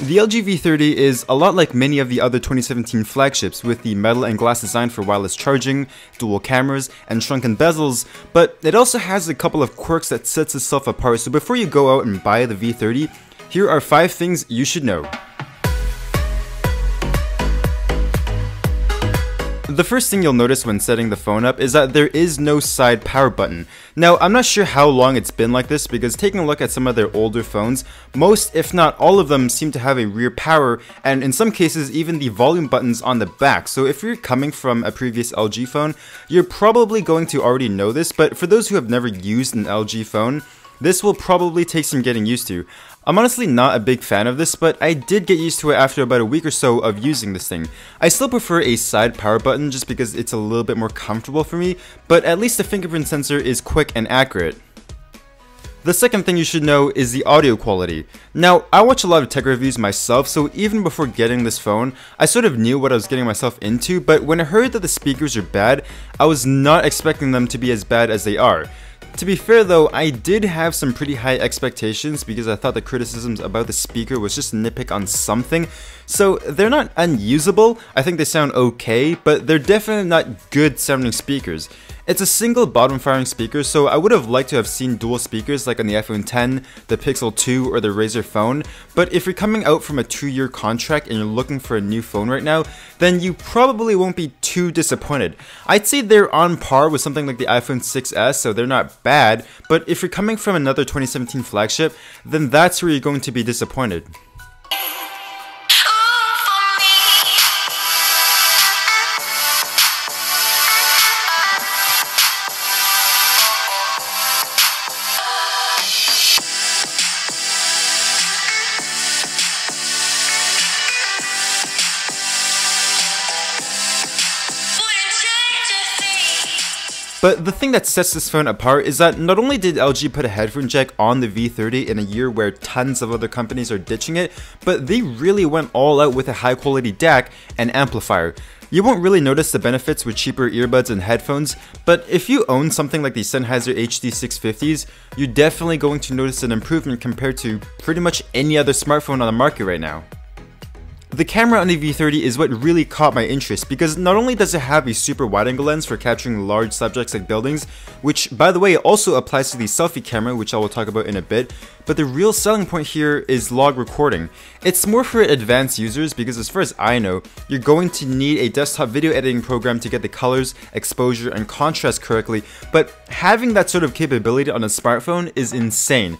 The LG V30 is a lot like many of the other 2017 flagships, with the metal and glass design for wireless charging, dual cameras, and shrunken bezels, but it also has a couple of quirks that sets itself apart. So before you go out and buy the V30, here are 5 things you should know. The first thing you'll notice when setting the phone up is that there is no side power button. Now, I'm not sure how long it's been like this, because taking a look at some of their older phones, most if not all of them seem to have a rear power, and in some cases even the volume buttons on the back. So if you're coming from a previous LG phone, you're probably going to already know this, but for those who have never used an LG phone, this will probably take some getting used to. I'm honestly not a big fan of this, but I did get used to it after about a week or so of using this thing. I still prefer a side power button just because it's a little bit more comfortable for me, but at least the fingerprint sensor is quick and accurate. The second thing you should know is the audio quality. Now, I watch a lot of tech reviews myself, so even before getting this phone, I sort of knew what I was getting myself into, but when I heard that the speakers are bad, I was not expecting them to be as bad as they are. To be fair though, I did have some pretty high expectations because I thought the criticisms about the speaker was just a nitpick on something. So they're not unusable, I think they sound okay, but they're definitely not good sounding speakers. It's a single bottom firing speaker, so I would have liked to have seen dual speakers like on the iPhone X, the Pixel 2, or the Razer phone, but if you're coming out from a 2-year contract and you're looking for a new phone right now, then you probably won't be too disappointed. I'd say they're on par with something like the iPhone 6s, so they're not bad, but if you're coming from another 2017 flagship, then that's where you're going to be disappointed. But the thing that sets this phone apart is that not only did LG put a headphone jack on the V30 in a year where tons of other companies are ditching it, but they really went all out with a high quality DAC and amplifier. You won't really notice the benefits with cheaper earbuds and headphones, but if you own something like the Sennheiser HD650s, you're definitely going to notice an improvement compared to pretty much any other smartphone on the market right now. The camera on the V30 is what really caught my interest, because not only does it have a super wide-angle lens for capturing large subjects like buildings, which by the way also applies to the selfie camera, which I will talk about in a bit, but the real selling point here is log recording. It's more for advanced users because as far as I know, you're going to need a desktop video editing program to get the colors, exposure, and contrast correctly, but having that sort of capability on a smartphone is insane.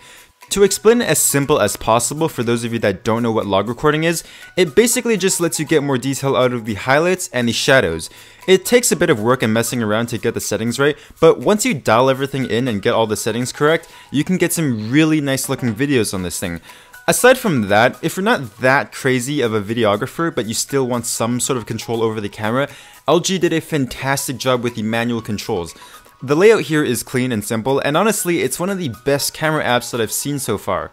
To explain it as simple as possible for those of you that don't know what log recording is, it basically just lets you get more detail out of the highlights and the shadows. It takes a bit of work and messing around to get the settings right, but once you dial everything in and get all the settings correct, you can get some really nice looking videos on this thing. Aside from that, if you're not that crazy of a videographer but you still want some sort of control over the camera, LG did a fantastic job with the manual controls. The layout here is clean and simple, and honestly, it's one of the best camera apps that I've seen so far.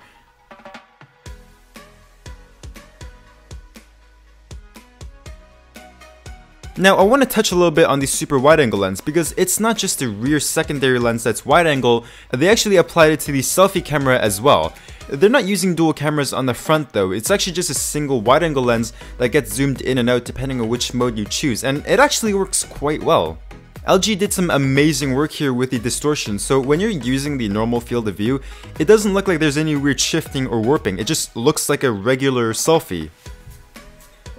Now, I want to touch a little bit on the super wide-angle lens, because it's not just the rear secondary lens that's wide-angle, they actually applied it to the selfie camera as well. They're not using dual cameras on the front though, it's actually just a single wide-angle lens that gets zoomed in and out depending on which mode you choose, and it actually works quite well. LG did some amazing work here with the distortion, so when you're using the normal field of view, it doesn't look like there's any weird shifting or warping, it just looks like a regular selfie.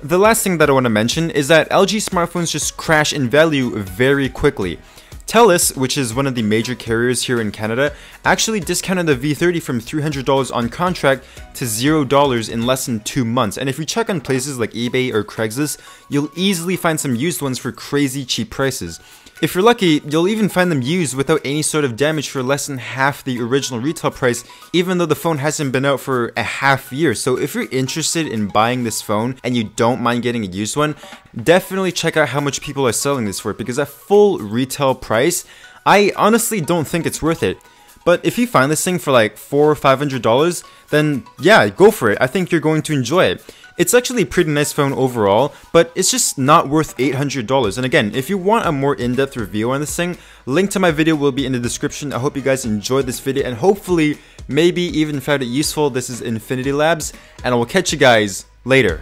The last thing that I want to mention is that LG smartphones just crash in value very quickly. TELUS, which is one of the major carriers here in Canada, actually discounted the V30 from $300 on contract to $0 in less than 2 months, and if you check on places like eBay or Craigslist, you'll easily find some used ones for crazy cheap prices. If you're lucky, you'll even find them used without any sort of damage for less than half the original retail price, even though the phone hasn't been out for a half year. So if you're interested in buying this phone and you don't mind getting a used one, definitely check out how much people are selling this for, because at full retail price, I honestly don't think it's worth it. But if you find this thing for like $400 or $500, then yeah, go for it. I think you're going to enjoy it. It's actually a pretty nice phone overall, but it's just not worth $800. And again, if you want a more in-depth review on this thing, link to my video will be in the description. I hope you guys enjoyed this video and hopefully maybe even found it useful. This is Infinity Labs, and I will catch you guys later.